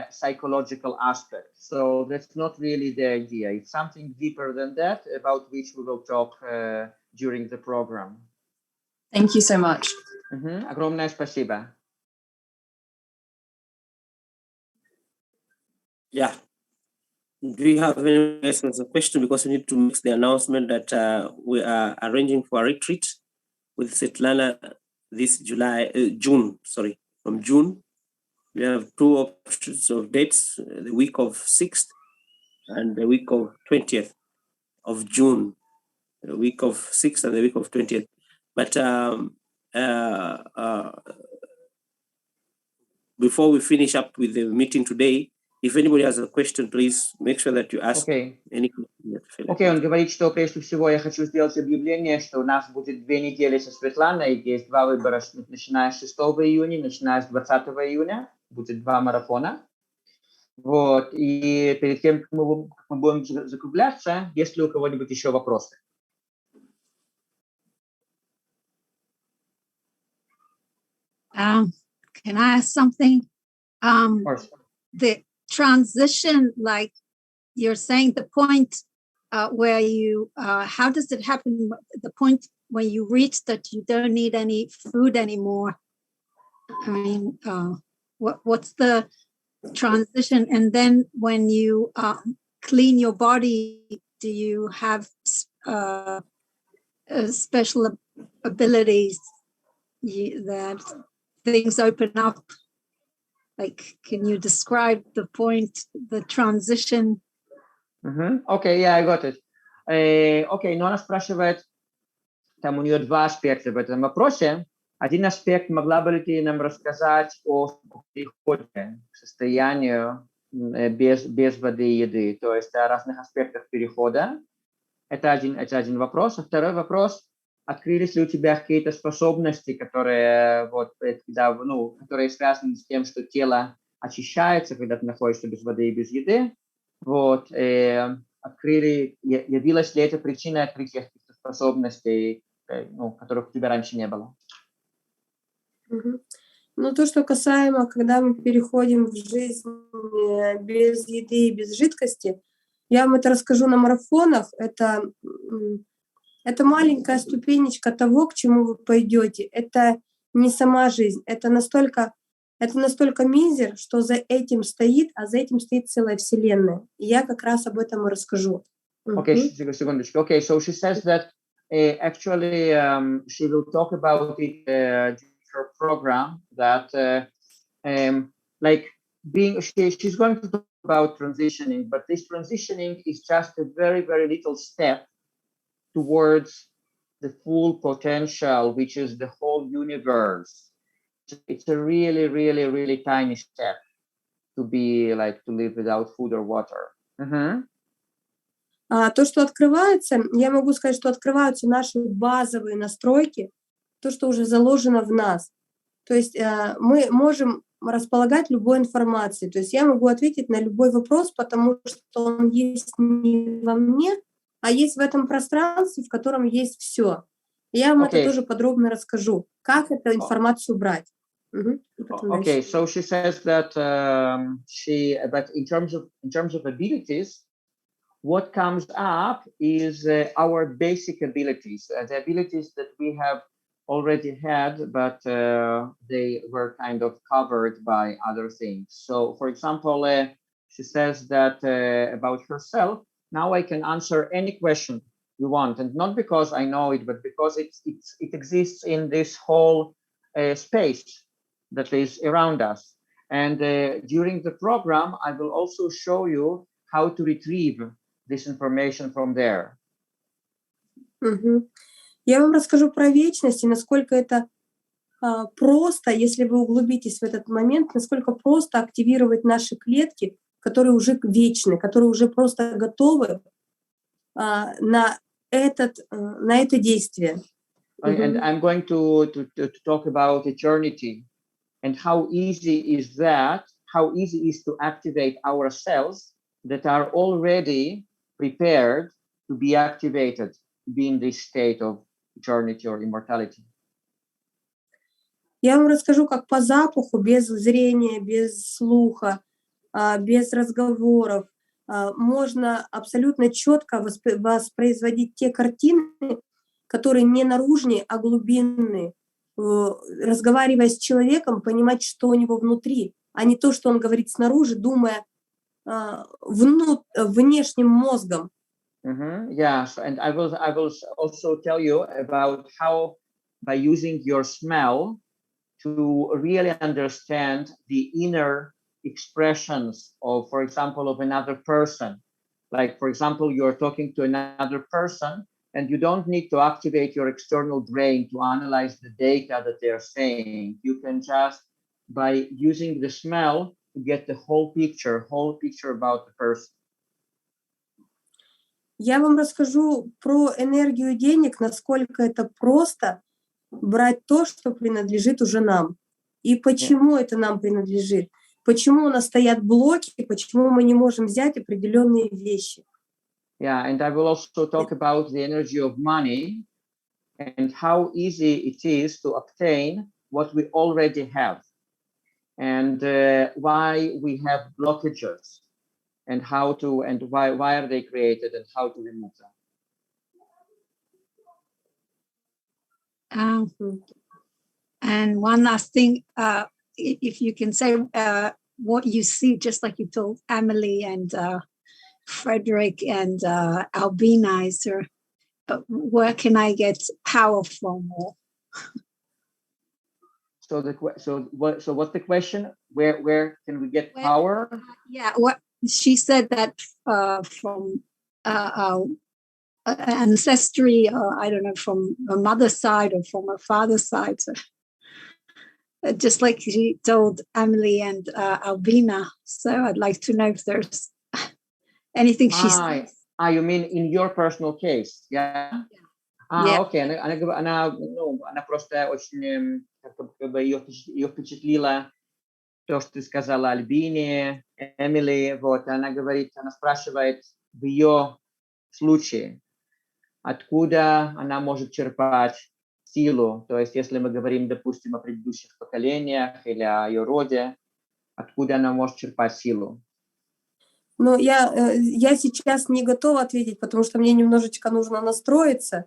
A: psychological aspects. So that's not really the idea. It's something deeper than that, about which we will talk during the program.
H: Thank you so much.
A: Огромное спасибо.
I: Yeah. Do you have any questions or question? Because we need to make the announcement that we are arranging for a retreat with Swetlana this June, from June. We have two options of dates, the week of 6th and the week of 20th of June, the week of 6th and the week of 20th. But before we finish up with the meeting today, if anybody has a question, please make sure that you ask any question.
A: Окей, он говорит, что прежде всего я хочу сделать объявление, что у нас будет 2 недели со Светланой, есть 2 выбора, начиная с 6 июня, начиная с 20 июня, будет 2 марафона. Вот, и перед тем, как мы будем закругляться, есть ли у кого-нибудь еще вопросы?
F: Can I ask something? The transition, like you're saying, the point where you, how does it happen? The point when you reach that you don't need any food anymore. I mean, what's the transition? And then when you clean your body, do you have special abilities that things open up? Like, can you describe the point, the transition?
A: Okay, yeah, I got it. Окей, но она спрашивает, там у нее 2 аспекта в этом вопросе. Один аспект, могла бы ли ты нам рассказать о переходе к состоянию без воды и еды, то есть о разных аспектах перехода. Это один вопрос. А второй вопрос, открылись ли у тебя какие-то способности, которые, которые связаны с тем, что тело очищается, когда ты находишься без воды и без еды. Вот, явилась ли это причиной открытия каких-то способностей, которых у тебя раньше не было?
B: Ну, то, что касаемо, когда мы переходим в жизнь без еды и без жидкости, я вам это расскажу на марафонах. Это маленькая ступенечка того, к чему вы пойдете. Это не сама жизнь. Это настолько мизер, что за этим стоит, а за этим стоит целая вселенная. И я как раз об этом и расскажу.
A: Okay, секундочку. Okay, so she says that actually she will talk about it during her program, that she's going to talk about transitioning, but this transitioning is just a very, very little step towards the full potential, which is the whole universe. It's a really, really, really tiny step to live without food or water.
B: То, что открывается, я могу сказать, что открываются наши базовые настройки, то, что уже заложено в нас. То есть мы можем располагать любой информацией. То есть я могу ответить на любой вопрос, потому что он есть не во мне, а есть в этом пространстве, в котором есть все. Я вам это тоже подробно расскажу, как эту информацию брать.
A: Okay, so she says that but in terms of abilities, what comes up is our basic abilities, the abilities that we have already had, but they were kind of covered by other things. So, for example, she says that about herself, now I can answer any question you want, and not because I know it, but because it exists in this whole space that is around us. And during the program, I will also show you how to retrieve this information from there.
B: Я вам расскажу про вечность и насколько это просто, если вы углубитесь в этот момент, насколько просто активировать наши клетки, которые уже вечны, которые уже просто готовы на это действие.
A: And I'm going to talk about eternity and how easy is to activate our cells that are already prepared to be activated, to be in this state of eternity or immortality.
B: Я вам расскажу, как по запаху, без зрения, без слуха, без разговоров, можно абсолютно четко воспроизводить те картины, которые не наружные, а глубинные. Разговаривая с человеком, понимать, что у него внутри, а не то, что он говорит снаружи, думая внешним мозгом.
A: Yes, and I will also tell you about how, by using your smell to really understand the inner expressions of, for example, of another person. Like, for example, you're talking to another person and you don't need to activate your external brain to analyze the data that they're saying. You can just, by using the smell, get the whole picture about the person.
B: Я вам расскажу про энергию денег, насколько это просто брать то, что принадлежит уже нам. И почему это нам принадлежит. Почему у нас стоят блоки, почему мы не можем взять определенные вещи.
A: Yeah, and I will also talk about the energy of money and how easy it is to obtain what we already have, and why we have blockages, and how to, and why are they created, and how to remove them.
F: And one last thing, if you can say what you see, just like you told Emily and Frederick and Albina, is there, where can I get power from?
A: So what's the question? Where can we get power?
F: Yeah, what she said that from ancestry, I don't know, from a mother's side or from a father's side. So, just like she told Emily and Albina. So I'd like to know if there's anything she said.
A: You mean in your personal case? Yeah. Окей. Она просто очень, как бы ее впечатлило то, что ты сказала Альбине, Эмили. Вот, она говорит, она спрашивает в ее случае, откуда она может черпать силу. То есть, если мы говорим, допустим, о предыдущих поколениях или о ее роде, откуда она может черпать силу?
B: Ну, я сейчас не готова ответить, потому что мне немножечко нужно настроиться.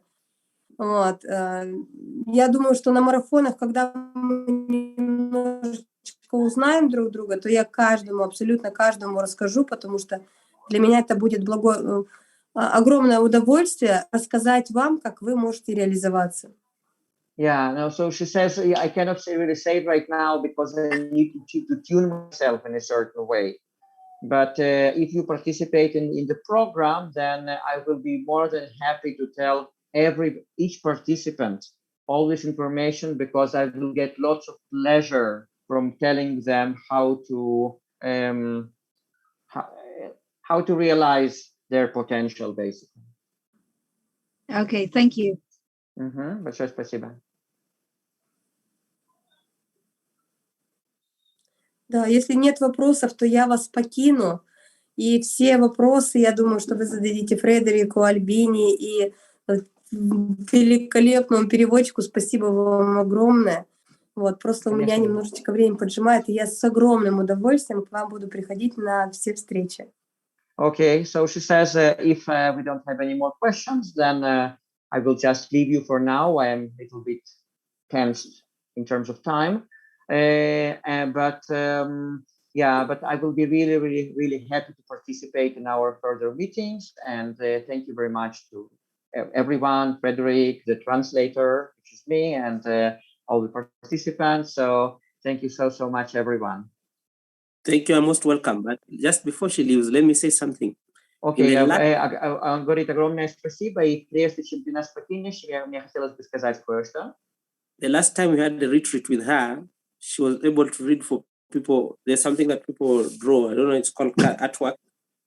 B: Вот. Я думаю, что на марафонах, когда мы немножечко узнаем друг друга, то я каждому, абсолютно каждому расскажу, потому что для меня это будет огромное удовольствие рассказать вам, как вы можете реализоваться.
A: Yeah, no, so she says, I cannot really say it right now because I need to tune myself in a certain way. But if you participate in the program, then I will be more than happy to tell each participant all this information, because I will get lots of pleasure from telling them how to realize their potential, basically.
F: Okay, thank you.
A: Большое спасибо.
B: Да, если нет вопросов, то я вас покину. И все вопросы, я думаю, что вы зададите Фредерику, Альбине и великолепному переводчику. Спасибо вам огромное. Вот, просто у меня немножечко время поджимает, и я с огромным удовольствием к вам буду приходить на все встречи.
A: Okay, so she says, if we don't have any more questions, then I will just leave you for now. I am a little bit tense in terms of time. But I will be really happy to participate in our further meetings. And thank you very much to everyone, Frederick, the translator, which is me, and all the participants. So thank you so much, everyone.
I: Thank you, I'm most welcome. But just before she leaves, let me say something.
A: Окей, он говорит огромное спасибо, и прежде чем ты нас покинешь, мне хотелось бы сказать кое-что.
I: The last time we had the retreat with her, she was able to read for people. There's something that people draw. I don't know, it's called artwork.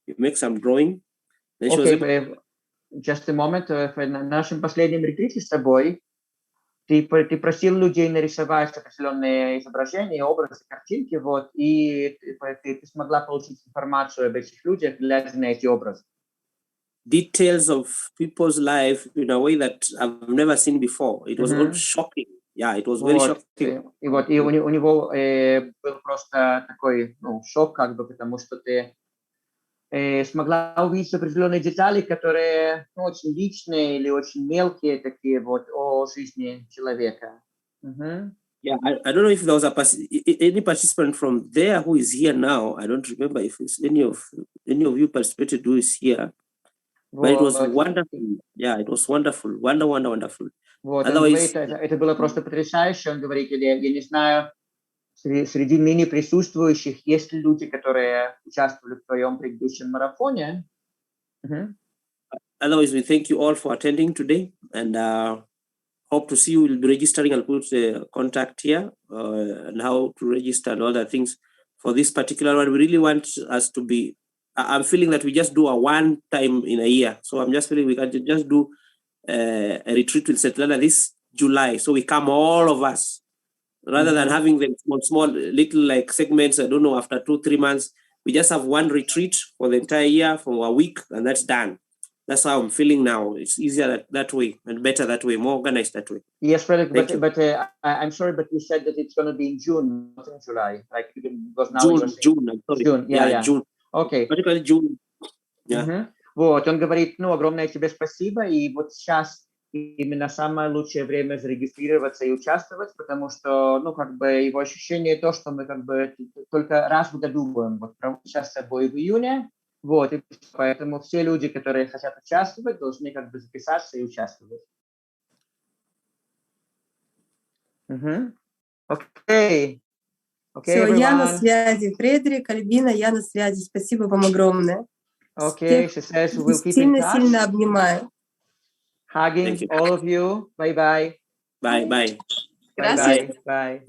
I: You make some drawing. Then she was able...
A: Just a moment. В нашем последнем ретрите с тобой ты просил людей нарисовать определенные изображения, образы, картинки, вот, и ты смогла получить информацию об этих людях, глядя на эти образы.
I: Details of people's life in a way that I've never seen before. It was all shocking. Yeah, it was very shocking.
A: И у него был просто такой шок, как бы, потому что ты смогла увидеть определенные детали, которые очень личные или очень мелкие, такие вот, о жизни человека.
I: Yeah, I don't know if there was any participant from there who is here now. I don't remember if it's any of you participated who is here. But it was
A: Вот.
I: wonderful. Yeah, it was wonderful. Wonderful.
A: Вот, он
I: Otherwise,
A: говорит, это было просто потрясающе. Он говорит, я не знаю, среди ныне присутствующих есть ли люди, которые участвовали в твоем предыдущем марафоне.
I: otherwise, we thank you all for attending today, and hope to see you. We'll be registering. I'll put the contact here and how to register and all the things for this particular one. We really want us to be. I'm feeling that we just do a one time in a year. So I'm just feeling we can just do a retreat with Swetlana this July. So we come all of us rather than having them small little like segments. I don't know, after 2-3 months, we just have one retreat for the entire year for a week, and that's done. That's how I'm feeling now. It's easier that way and better that way, more organized that way.
A: Yes, Frederick, but I'm sorry, but you said that it's going to be in June, not in July. Like, because now
I: June, I'm sorry.
A: June, yeah.
I: June.
A: Okay.
I: Particularly June. Yeah.
A: Вот, он говорит, огромное тебе спасибо, и вот сейчас именно самое лучшее время зарегистрироваться и участвовать, потому что, его ощущение то, что мы только раз в году будем проводить сейчас с собой в июне, вот, и поэтому все люди, которые хотят участвовать, должны записаться и участвовать. Окей.
B: Все, я на связи. Фредерик, Альбина, я на связи. Спасибо вам огромное.
A: Okay, she says we'll keep in touch.
B: Сильно обнимаю.
A: Hugging all of you. Bye-bye.
I: Bye.
A: Bye-bye. Bye.